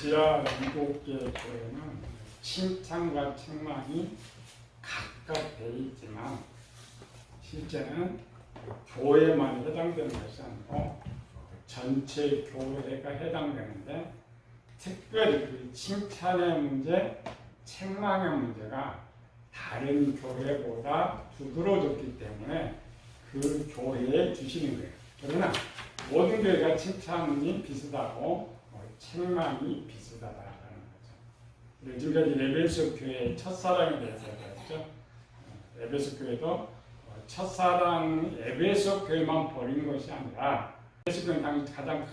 지하 7개 교회는 칭찬과 책망이 각각 돼 있지만 실제는 교회만 해당되는 것이 아니고 전체 교회가 해당되는데 특별히 그 칭찬의 문제, 책망의 문제가 다른 교회보다 두드러졌기 때문에 그 교회에 주시는 거예요. 그러나 모든 교회가 칭찬이 비슷하고 책망이 비슷하다는 거죠. 지금까지 에베소 교회의 첫사랑에 대해서 배웠죠. 에베소 교회도 첫사랑 에베소 교회만 버린 것이 아니라 에베소 교회는 당시 가장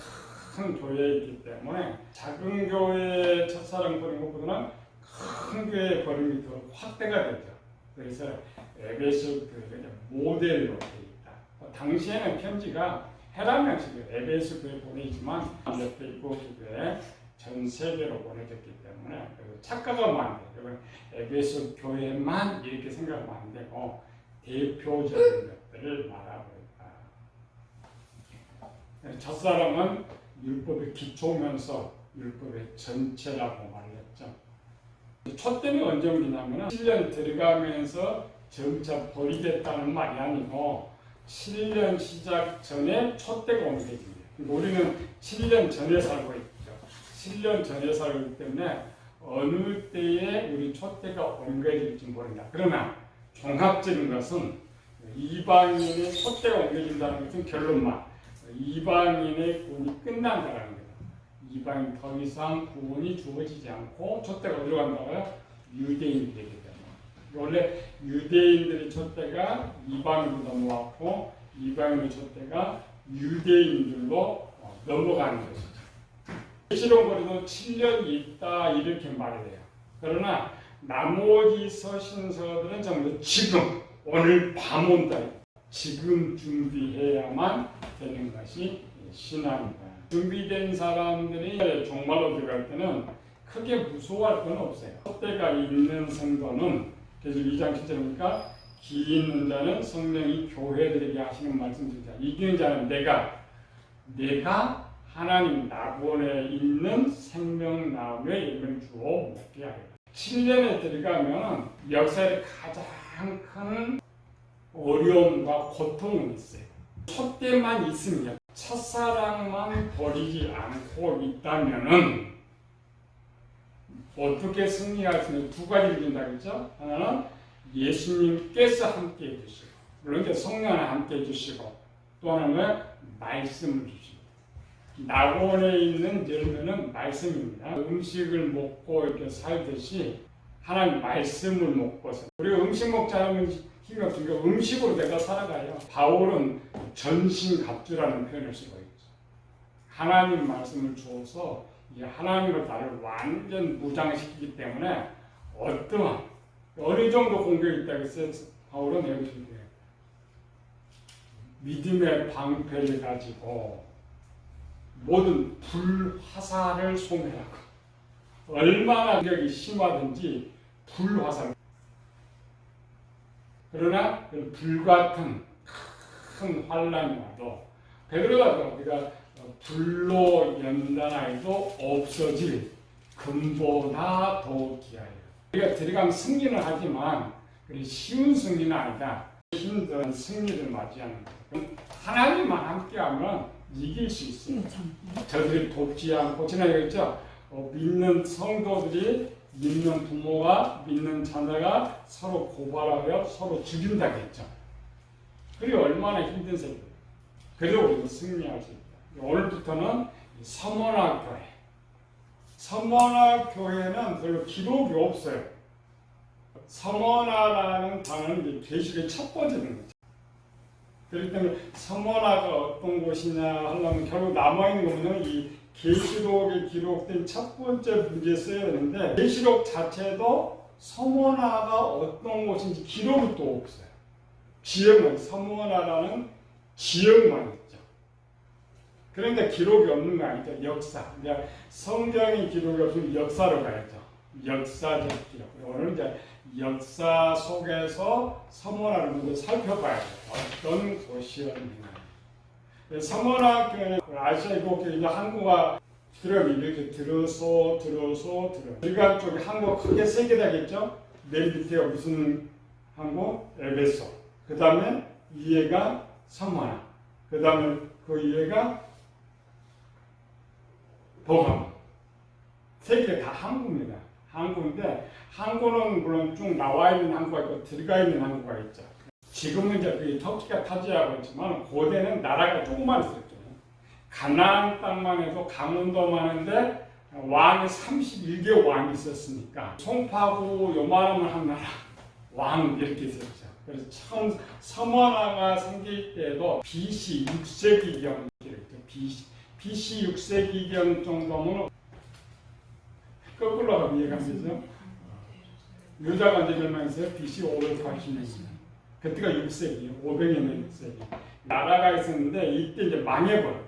큰 교회이기 때문에 작은 교회의 첫사랑 버린 것보다는 큰 교회에 버린 게 더 확대가 되죠. 그래서 에베소 교회가 모델로 되어 있다. 당시에는 편지가 헤라명식으로 에베소 교회에 보내지만 옆에 있고 교회에 전 세계로 보내졌기 때문에 착각하면 안 돼요. 에베소 교회만 이렇게 생각하면 안 되고 대표적인 것들을 말하고 있다. 첫사랑은 율법의 기초면서 율법의 전체라고 말했죠. 촛대는 언제 옮기냐면 7년 들어가면서 점차 버리겠다는 말이 아니고 7년 시작 전에 촛대가 옮겨집니다. 우리는 7년 전에 살고 있죠. 7년 전에 살고 있기 때문에 어느 때에 우리 촛대가 옮겨질지 모른다. 그러나 종합적인 것은 이방인의 촛대가 옮겨진다는 것은 결론만 이방인의 구원이 끝난다는 거예요. 이방인 더 이상 구원이 주어지지 않고 촛대가 어디로 간다고요? 유대인들에게 됩니다. 원래 유대인들의 촛대가 이방인으로 넘어왔고 이방인의 촛대가 유대인들로 넘어가는 것이죠. 계시록으로도 7년 있다 이렇게 말이 돼요. 그러나 나머지 서신서들은 전부 지금 오늘 밤 온다. 지금 준비해야만 되는 것이 신앙입니다. 준비된 사람들이 종말로 들어갈 때는 크게 무서워할 건 없어요. 촛대가 있는 성도는 그래서 2장 7절이니까 기 있는 자는 성령이 교회들에게 하시는 말씀입니다. 이기는 자는 내가 하나님 나본에 있는 생명나무에 이름을 주어 먹게 하리라. 7년에 들어가면 역사의 가장 큰 어려움과 고통은 있어요. 촛대만 있으면 첫사랑만 버리지 않고 있다면은 어떻게 승리할 수 있는 두 가지를 준다 그랬죠? 하나는 예수님께서 함께 해주시고 물론 성령을 함께 해주시고 또 하나는 말씀을 주시고 낙원에 있는 열매는 말씀입니다. 음식을 먹고 이렇게 살듯이 하나님 말씀을 먹고서 우리가 음식 먹자 하면 힘이 없으니까 음식으로 내가 살아가요. 바울은 전신갑주라는 표현을 쓰고 있죠. 하나님 말씀을 주어서 이 하나님을 나를 완전 무장시키기 때문에 어느 정도 공격이 있다고 했어요. 바울은 여기서 믿음의 방패를 가지고 모든 불화살을 소멸하고 얼마나 공격이 심하든지 불화살 그러나 그 불같은 큰 환란이 와도 베드로가 우리가 불로 연단하여도 없어질 금보다 더 귀하여. 우리가 들어가면 승리는 하지만 쉬운 승리는 아니다. 힘든 승리를 맞이하는 거예요. 하나님만 함께하면 이길 수 있어요. 저들이 돕지 않고 지난주에 했죠. 믿는 성도들이 믿는 부모가 믿는 자녀가 서로 고발하여 서로 죽인다고 했죠. 그게 얼마나 힘든 세계예요. 그래도 우리도 승리할 수 있다. 오늘부터는 서머나 교회. 서머나 교회는 별로 기록이 없어요. 서머나라는 단어는 계시록의 첫 번째는 거죠. 그렇기 때문에 서머나가 어떤 곳이냐 하려면 결국 남아있는 거는 이 계시록에 기록된 첫 번째 문제에 써야 되는데 계시록 자체도 서머나가 어떤 곳인지 기록이 또 없어요. 지역만 서머나라는 지역만 있죠. 그런데 기록이 없는 거 아니죠. 역사. 그러니까 성경의 기록이 없으면 역사로 가야죠. 역사적 기록. 오늘 이제 역사 속에서 서머나를 먼저 살펴봐야 돼요. 어떤 곳이었느냐. 서머나 교회는 아시아 이곳 한국과 트럭이 이렇게 들어서. 들어간 쪽에 항구가 크게 세 개 되겠죠? 맨 밑에가 무슨 항구? 에베소. 그 다음에 위에가 서머나. 그 다음에 그 위에가 버가모. 세 개 다 항구입니다. 항구인데 항구는 물론 쭉 나와 있는 항구가 있고 들어가 있는 항구가 있죠. 지금은 이제 그 터키가 타지하고 있지만 고대는 나라가 조금만 있었죠. 가나안 땅만 해도 강원도만 했는데 왕이 31개 왕이 있었으니까 송파구 요만하면 한 나라 왕 이렇게 있었죠. 그래서 처음 서머나가 생길 때도 BC 6세기경 BC 6세기경 정도면 거꾸로 가면 이해가 되죠. 유다가 이제 멸망했어요. BC 580년입니다. 그때가 6세기, 500년 6세기. 나라가 있었는데 이때 이제 망해버려.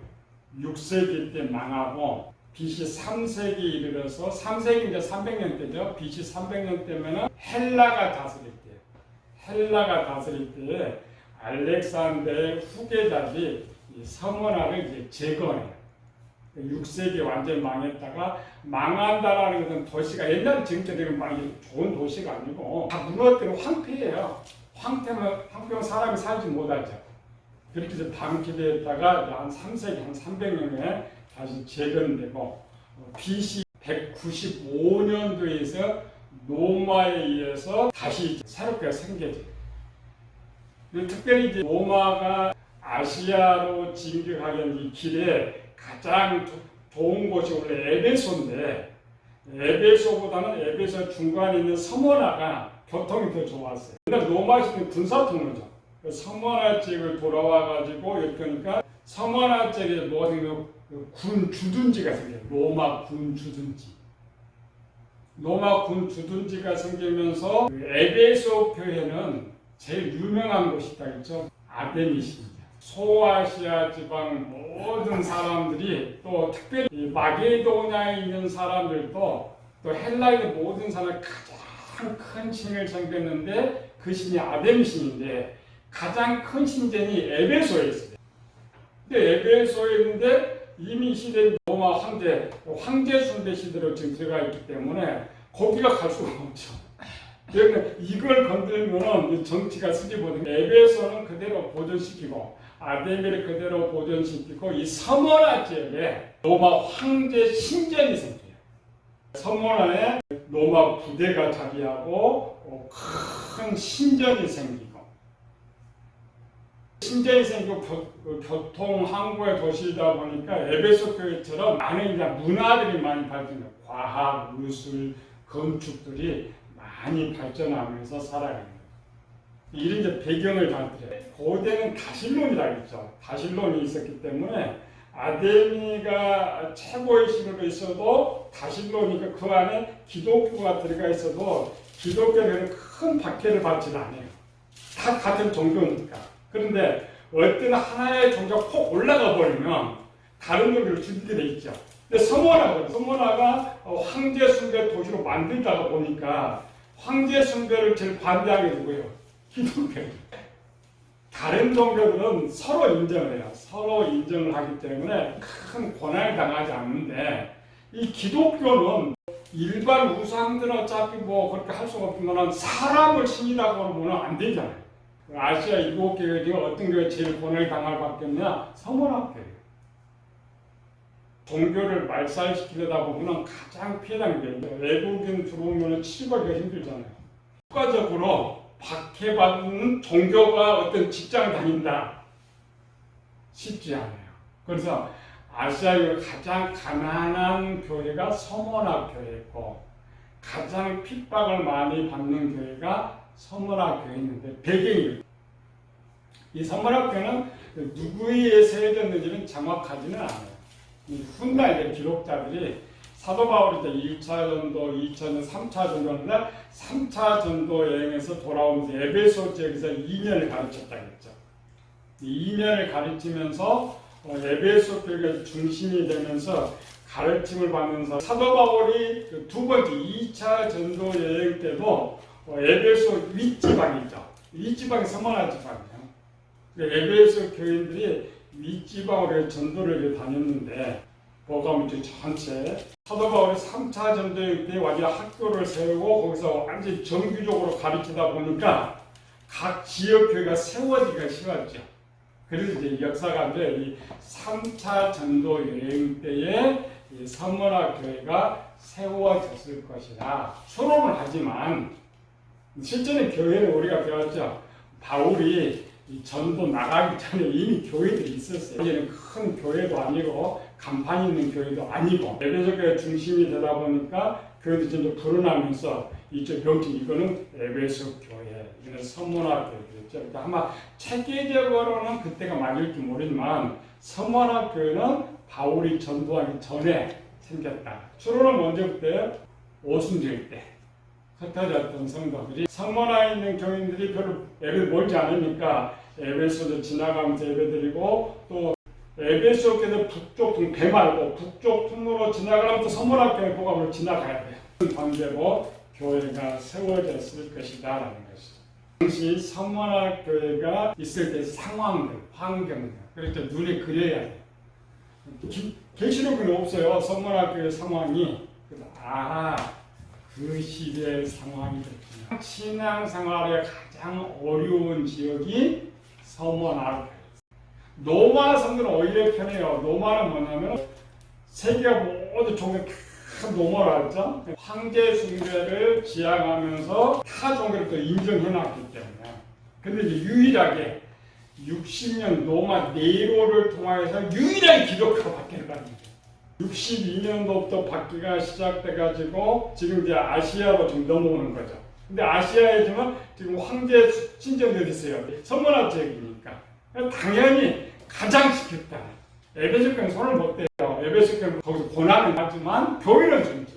6세기 때 망하고 BC 3세기 이르러서 3세기 이제 300년 때죠. BC 300년 때면은 헬라가 다스릴 때. 헬라가 다스릴 때에 알렉산더의 후계자들이 이 서머나를 이제 재건해요. 6세기 완전히 망했다가 망한다라는 것은 도시가 옛날 지금처럼 막 좋은 도시가 아니고 다 무너뜨린 황폐해요. 황폐면 사람이 살지 못하죠. 그렇게 해서 방치되었다가 한 3세기, 한 300년에 다시 재건되고 BC 195년도에서 로마에 의해서 다시 새롭게 생겨져요. 특별히 이제 로마가 아시아로 진격하는 이 길에 가장 좋은 곳이 원래 에베소인데 에베소보다는 에베소 중간에 있는 서머나가 교통이 더 좋았어요. 근데 로마 시대는 군사통로죠. 서머나 쪽을 돌아와가지고 그러니까 서머나 쪽에 모든 군 주둔지가 생겨요. 로마 군 주둔지. 로마 군 주둔지가 생기면서 에베소 교회는 제일 유명한 곳이다 했죠. 아데미십니다. 소아시아 지방 모든 사람들이 또 특별히 마게도냐에 있는 사람들도 또 헬라의 모든 사람이 가장 큰 신을 섬겼는데 그 신이 아데미 신인데 가장 큰 신전이 에베소에 있어요. 근데 에베소에 있는데 이미 시대 로마 황제 숭배 시대로 지금 들어가 있기 때문에 거기가 갈 수가 없죠. 그러니까 이걸 건드리면 정치가 수집거든요. 에베소는 그대로 보존시키고 아데미를 그대로 보존시키고 이 서머나 지역에 로마 황제 신전이 생겨요. 서머나에 로마 부대가 자리하고 큰 신전이 생기고 신전이 생기고 교통 항구의 도시이다 보니까 에베소 교회처럼 많은 이제 문화들이 많이 발전해요. 과학, 무술, 건축들이 많이 발전하면서 살아가는 거예요. 이런 이제 배경을 받들어요. 고대는 다실론이라고 했죠. 다실론이 있었기 때문에 아데미가 최고의 신으로 있어도 다실론이니까 그 안에 기독교가 들어가 있어도 기독교는 큰 박해를 받지 않아요. 다 같은 종교니까. 그런데 어떤 하나의 종교가 폭 올라가 버리면 다른 종교를 죽이게 돼 있죠. 근데 서머나가 황제 숭배 도시로 만들다가 보니까 황제 숭배를 제일 반대하게 되고요. 기독교. 다른 종교들은 서로 인정을 해요. 서로 인정을 하기 때문에 큰 고난을 당하지 않는데 이 기독교는 일반 우상들은 어차피 뭐 그렇게 할 수가 없지만 사람을 신이라고 하면 안 되잖아요. 아시아 일곱 교회 중에 어떤 교회 제일 고난을 당할 밖에 없냐? 서머나 교회. 종교를 말살시키려다 보면 가장 피해당하는 게 외국인 들어오면 치료가 힘들잖아요. 국가적으로 박해받는 종교가 어떤 직장을 다닌다. 쉽지 않아요. 그래서 아시아의 가장 가난한 교회가 서머나 교회고 가장 핍박을 많이 받는 교회가 서머나 교회인데 배경이 이 서머나 교회는 누구에 세워졌는지는 정확하지는 않아요. 훗날 기록자들이 사도 바울이 1차 전도, 2차 전도, 3차 전도인데 3차 전도 여행에서 돌아오면서 에베소 지역에서 2년을 가르쳤다고 했죠. 2년을 가르치면서 에베소 교회가 중심이 되면서 가르침을 받으면서 사도 바울이 두 번째 2차 전도 여행 때도 에베소 윗지방이죠. 윗지방이 서머나 지방이에요. 에베소 교인들이 윗지방으로 전도를 다녔는데 보감주 전체 사도 바울이 3차 전도여행 때 완전 학교를 세우고 거기서 완전 정규적으로 가르치다 보니까 각 지역 교회가 세워지기가 쉬웠죠. 그래서 이제 역사가인데 이 3차 전도 여행 때에 이 서머나 교회가 세워졌을 것이다. 추론을 하지만 실제는 교회는 우리가 배웠죠. 바울이 이 전도 나가기 전에 이미 교회들이 있었어요. 이제는 큰 교회도 아니고 간판 있는 교회도 아니고 에베소 교회 중심이 되다 보니까 교회도 좀 불어나면서 이쪽 병진 이거는 에베소 교회, 이거는 서머나 교회였죠. 그러니까 아마 체계적으로는 그때가 맞을지 모르지만 서머나 교회는 바울이 전도하기 전에 생겼다. 추론은 먼저부터 오순절 때 흩어졌던 성도들이 서머나에 있는 교인들이 별로 예배를 멀지 않으니까 에베소도 지나가면서 예배드리고 또 에베소 교회 북쪽 통 배 말고 북쪽 통로로 지나가면서 서머나 교회 보감으로 지나가야 돼요. 그 관계로 교회가 세워졌을 것이다 라는 것이죠. 당시 서머나 교회가 있을 때 상황들, 환경들 그렇게 눈에 그려야 돼요. 계시록은 없어요. 서머나 교회 상황이. 그 시대의 상황이 됐구나. 신앙생활의 가장 어려운 지역이 서머나. 로마 성도는 오히려 편해요. 로마는 뭐냐면 세계가 모두 종교 큰 로마라 했죠. 황제 숭배를 지향하면서 타 종교를 또 인정해놨기 때문에. 근데 이제 유일하게 60년 로마 네로를 통해서 유일하게 기독교가 바뀌는 겁니다. 62년도부터 바뀌가 시작돼가지고 지금 이제 아시아로 좀 넘어오는 거죠. 근데 아시아에 지금 황제 신정들이 있어요. 서머나 지역이니까. 당연히 가장 시켰다. 에베소 교회는 손을 못 대요. 에베소 교회는 거기서 고난을 하지만 교회는 존재.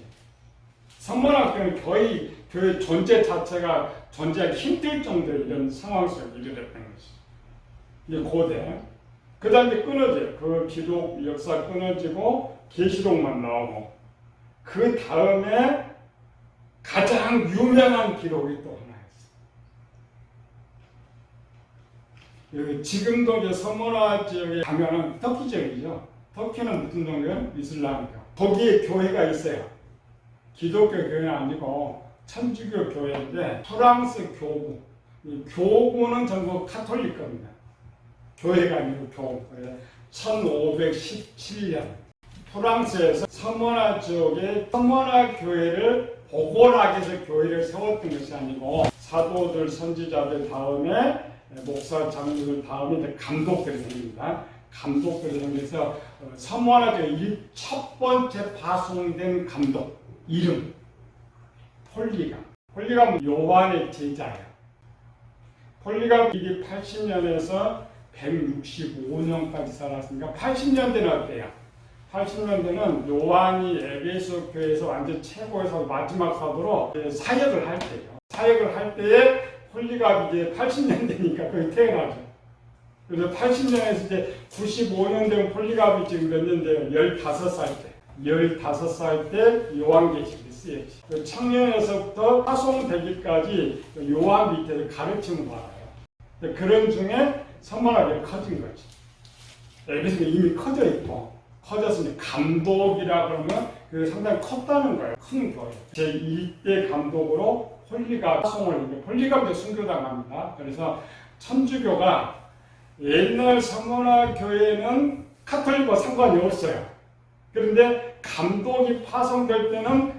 서머나 교회는 거의 교회 존재 자체가 존재하기 힘들 정도의 이런 상황 속에 이르렀던 것이죠. 이게 고대. 그 다음에 끊어져요. 그 기독 역사 끊어지고 계시록만 나오고 그 다음에 가장 유명한 기록이 또 하나 있어요. 지금도 이제 서머나 지역에 가면은 터키 지역이죠. 터키는 무슨 종교예요? 이슬람교. 거기에 교회가 있어요. 기독교 교회는 아니고 천주교 교회인데 프랑스 교구. 이 교구는 전부 카톨릭 겁니다. 교회가 아니고 교구. 1517년 프랑스에서 서머나 지역에 서머나 교회를 복원하기 위해서 교회를 세웠던 것이 아니고 사도들, 선지자들 다음에 목사, 장로들 다음에 감독들이 생깁니다. 감독들이 생겨서 서머나 교회 첫 번째 파송된 감독 이름 폴리감. 폴리감은 요한의 제자예요. 폴리감이 80년에서 165년까지 살았으니까 80년대는 어때요? 80년대는 요한이 에베소 교회에서 완전 최고에서 마지막 사도로 사역을 할 때요. 사역을 할 때에 폴리갑이 이제 80년대니까 거의 태어나죠. 그래서 80년에서 이제 95년 되면 폴리갑이 지금 몇 년 돼요? 15살 때. 15살 때 요한계시록이 쓰였지. 그 청년에서부터 파송되기까지 요한 밑에서 가르침을 받아요. 그런 중에 서머나가 커진 거지. 에베소가 이미 커져 있고, 커져서 이제 감독이라 그러면 그 상당히 컸다는 거예요. 큰 교회. 제1대 감독으로 폴리갑 파송을, 폴리갑도 순교당합니다. 그래서 천주교가 옛날 서머나 교회는 카톨릭과 상관이 없어요. 그런데 감독이 파송될 때는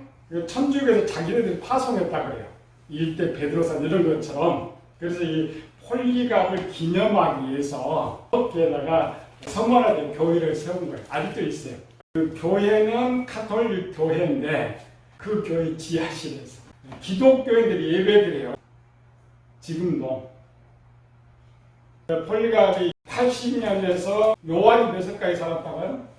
천주교에서 자기네들이 파송했다 그래요. 일대 베드로산 이런 것처럼. 그래서 이 폴리갑을 기념하기 위해서 거기에다가 서머나 교회를 세운 거예요. 아직도 있어요. 그 교회는 카톨릭 교회인데 그 교회 지하실에서 기독교인들이 예배드려요. 지금도. 폴리갑이 80년에서 요한이 몇 살까지 살았다고요?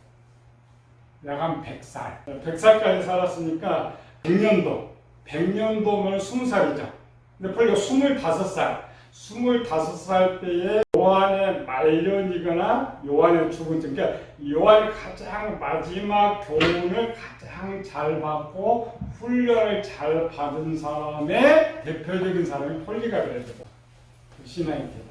약 한 100살. 100살까지 살았으니까 100년도면 20살이죠. 근데 폴리갑 25살. 25살 때에 요한의 말년이거나 요한의 죽은 전, 그러니까 요한이 가장 마지막 교훈을 가장 잘 받고 훈련을 잘 받은 사람의 대표적인 사람이 폴리갑이라고 해요. 신앙의 대단.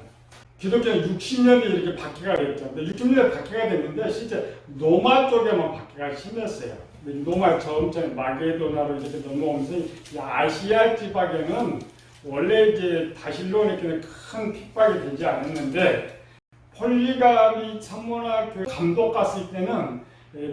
기독교는 60년이 이렇게 박해가 됐죠. 근데 60년에 박해가 됐는데 실제 로마 쪽에만 박해가 심했어요. 로마 점점 마게도나로 이렇게 넘어오면서 이 아시아 지방에는 원래 이제 다실로니까는 큰 핍박이 되지 않았는데 폴리가미 천문학교 감독 갔을 때는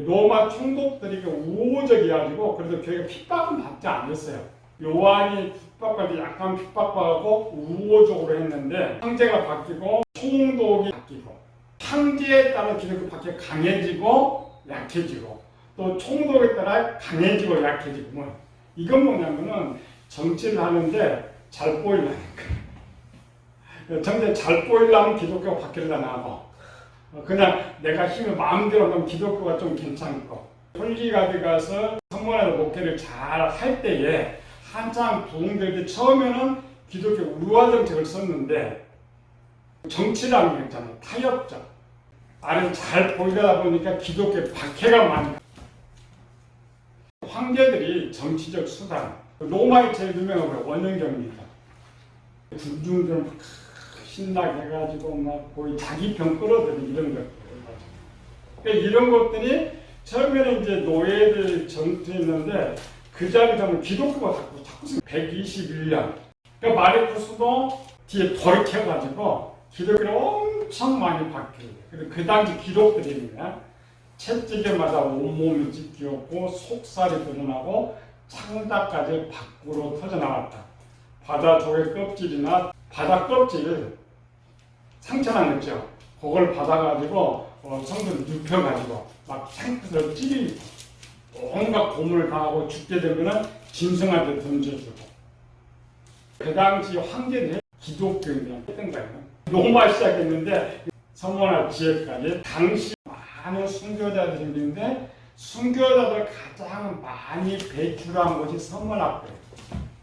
로마 총독들이 우호적이어가지고 그래도 교회가 핍박은 받지 않았어요. 요한이 핍박받을 때 약간 핍박받고 우호적으로 했는데 황제가 바뀌고 총독이 바뀌고 황제에 따라 기독교 박해가 강해지고 약해지고 또 총독에 따라 강해지고 약해지고 뭐 이건 뭐냐면은 정치를 하는데 잘 보이려니까 정치 잘 보이려면 기독교가 박해를 당하고 그냥 내가 힘을 마음대로 하면 기독교가 좀 괜찮고 폴리가드 가서 성문화의 목회를 잘 할 때에 한참 부흥될 때 처음에는 기독교 우화 정책을 썼는데 정치라는 게 있잖아요. 타협적. 아래서 잘 보이다 보니까 기독교 박해가 많이 황제들이 정치적 수단 로마의 제일 유명한 거 원정경입니다. 군중들 신나게 해가지고 막 거의 자기 편 끌어들이 이런 것들. 그러니까 이런 것들이 처음에는 이제 노예들 전투했는데 그 자리에 가면 기독교가 자꾸 121년. 그러니까 마르쿠스도 뒤에 돌이켜가지고 기독교를 엄청 많이 바뀌어요. 그리고 그 당시 기록들입니다. 채찍에마다 온몸이 찢기었고 속살이 드러나고 창다까지 밖으로 터져나왔다. 바다 조개 껍질이나 바다 껍질 상처난 거죠. 그걸 받아가지고 성도를 눕혀가지고 막 탱크를 찌르고 온갖 고문을 당하고 죽게 되면 짐승한테 던져주고 그 당시 황제들이 기독교인들 했던 거예요. 로마 시작했는데 성문화 지역까지 당시 많은 순교자들이 생기는데 순교자들 가장 많이 배출한 곳이 성문학교예요.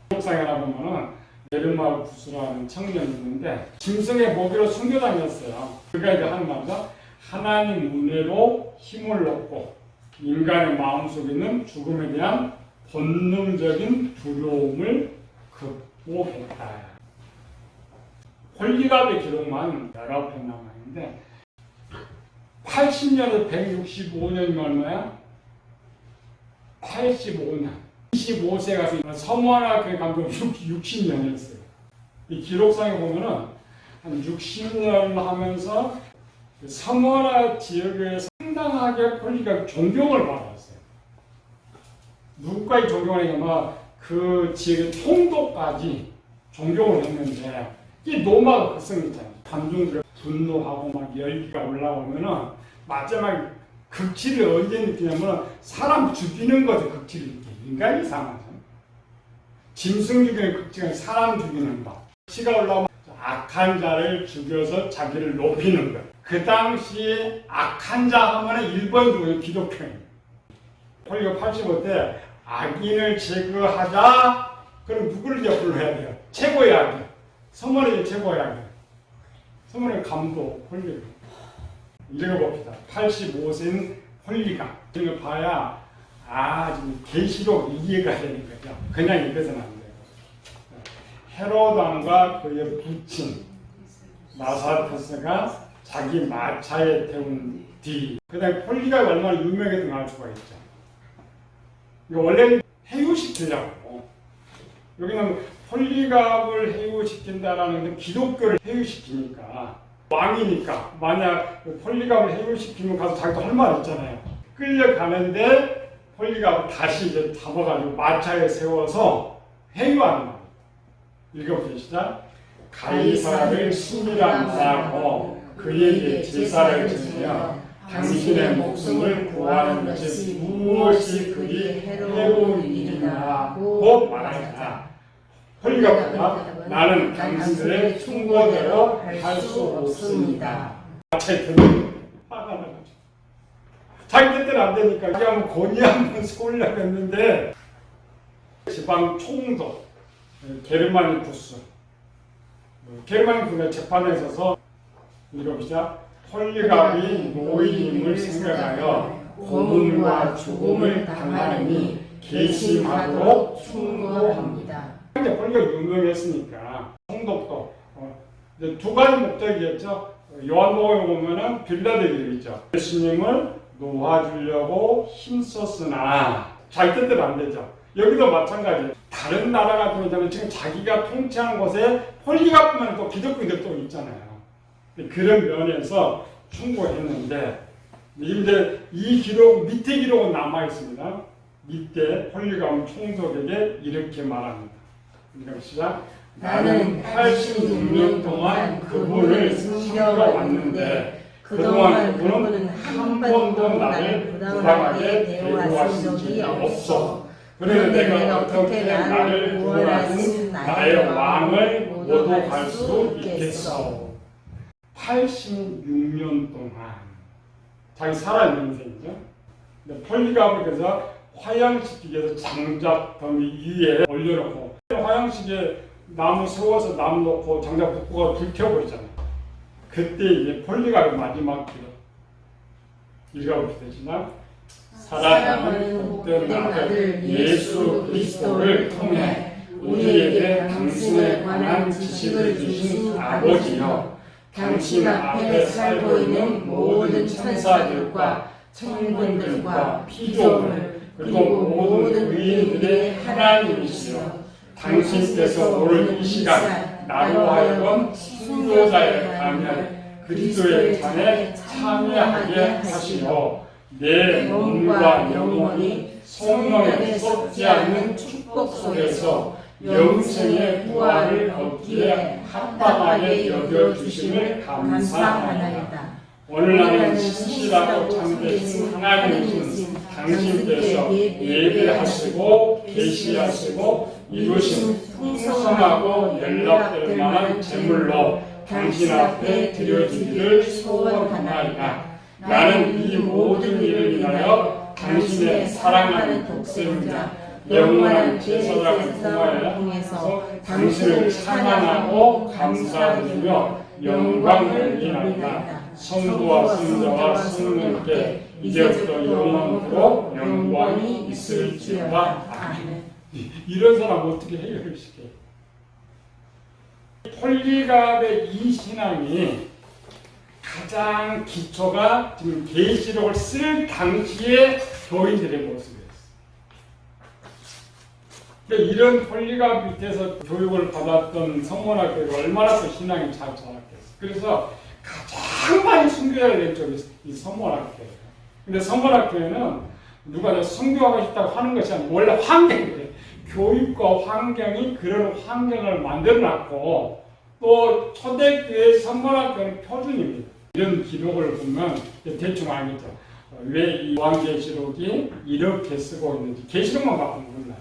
기록상에 보면은 베르마르 구스라는 청년이 있는데 짐승의 모기로 순교당했어요. 그가 이제 하는 말이죠. 하나님 은혜로 힘을 얻고 인간의 마음속에 있는 죽음에 대한 본능적인 두려움을 극복했다. 폴리갑의 기록만 19편 남아있는데 80년에서 165년이면 얼마야? 85년 25세 가서 서문학교에 감독 60년이었어요. 이 기록상에 보면은 한 60년 하면서 서문학 지역에 상당하게 폴리갑 존경을 받았어요. 누구까지 존경을 했냐면 그 지역의 총독까지 존경을 했는데 이 로마가 극성이 있잖아요. 관중들 분노하고 막 열기가 올라오면은 마지막에 극치를 언제 느끼냐면 사람 죽이는 것에 극치를 느껴요. 인간이 이상하죠. 짐승 죽이는 극치가 사람 죽이는 것. 치가 올라오면 악한 자를 죽여서 자기를 높이는 것. 그 당시 악한 자 하면은 1번 누구예요? 기독교인. 폴리가 85때 악인을 제거하자. 그럼 누구를 이제 불러야 돼요? 최고의 악인. 성문의 최고의 악인. 성문의 감독, 폴리가. 읽어봅시다. 85세인 폴리가. 이걸 봐야 지금 계시록 이해가 되는 거죠. 그냥 읽어서는 안 돼요. 헤롯 왕과 그의 부친 마사투스가 자기 마차에 태운 뒤. 그 다음에 폴리가 얼마나 유명했던 걸 알 수가 있죠. 이거 원래는 해유시키려고. 여기는 폴리갑을 해유시킨다라는 건 기독교를 해유시키니까. 왕이니까. 만약 폴리갑을 해유시키면 가서 자기도 할 말 있잖아요. 끌려가는데 폴리갑을 다시 이제 잡아가지고 마차에 세워서 해유하는 거예요. 읽어보시죠. 가이사를 신이라고 그에게 제사를 지내며 당신의 목숨을 구하는 것이 무엇이 그리 해로운 일이냐고 말하였다. 폴리갑가 나는 당신들의 충고대로 할 수 없습니다. 마차에 들면 화가 나가지고 자기 뜻대로 안 되니까 이게 한번 건의한번 세우려고 했는데 지방 총독 게르마니쿠스 게르마니쿠스가 재판에 있어서 읽어보자. 폴리갑이 노인임을 생각하여 고문과 죽음을 당하느니 개심하도록 충고합니다. 근데 폴리갑이 유명했으니까 총독도 이제 두 가지 목적이겠죠. 요한복음에 보면은 빌라델이 있죠. 예수님을 놓아주려고 힘썼으나 자기 뜻대로 안 되죠. 여기도 마찬가지예요. 다른 나라 같은 경우는 지금 자기가 통치하는 곳에 폴리가프만 또 기독교인들 또 있잖아요. 그런 면에서 충고했는데 이제 이 기록 밑에 기록은 남아 있습니다. 밑에 폴리가움 총독에게 이렇게 말합니다. 그럼 시작. 나는 86년 동안 그분을 섬겨왔는데 그동안 그분은 한 번도 나를 부당하게 대우하신 적이 없어. 그런데 내가 어떻게 나를 구원하신 나의 왕을 모두 갈 수 있겠어. 86년 동안 자기 살아있는 인생이죠. 근데 폴리갑을 그래서 화양시키기 위해서 장작 더미 위에 올려놓고 화양시키에 나무 세워서 나무 놓고 장작 붓고 불태워버리잖아요. 그때 이제 폴리갑의 마지막 기도 읽어보게 되지만 사랑하는 복된 아들 예수 그리스도를 통해 우리에게 당신에 관한 지식을 주신 아버지여 당신 앞에 살고 있는 모든 천사들과 천군들과 피조물 그리고 모든 의인들의 하나님이시여 당신께서 오늘 이 시간 나로 하여금 순교자의 가면 그리스도의 잔에 참여하게 하시어 내 몸과 영혼이 성령에 썩지 않는 축복 속에서 영생의 부활을 얻기에 합당하게 여겨주심을 감사하나이다. 오늘날은 신실하고 참되신 하나님이신 당신께서 예배하시고 계시하시고 이루신 풍성하고 연락될 만한 제물로 당신 앞에 드려지기를 소원하나이다. 나는 이 모든 일을 인하여 당신의 사랑하는 독생자 영원한 제사장을 통하여서 당신을 찬양하고 감사드리며 영광을 돌리나이다. 성부와 성자와 성령께 이제부터 영원토록 영광이 있을지어다. 아멘. 이런 사람 어떻게 해결을 시켜요? 폴리갑의 이 신앙이 가장 기초가 지금 계시록을 쓸 당시의 교인들의 모습이었어요. 그러니까 이런 폴리갑 밑에서 교육을 받았던 성모학교가 얼마나 또 신앙이 잘 자랐겠어요. 그래서 가장 많이 순교자를 낸 쪽이 이 성모학교예요. 근데 성모학교에는 누가 순교하고 싶다고 하는 것이 아니고 원래 환경이에요. 교육과 환경이 그런 환경을 만들어놨고 또 초대교회 성모학교는 표준입니다. 이런 기록을 보면 대충 알겠죠. 왜 이 요한계시록이 이렇게 쓰고 있는지 계시록만 봐도 몰라요.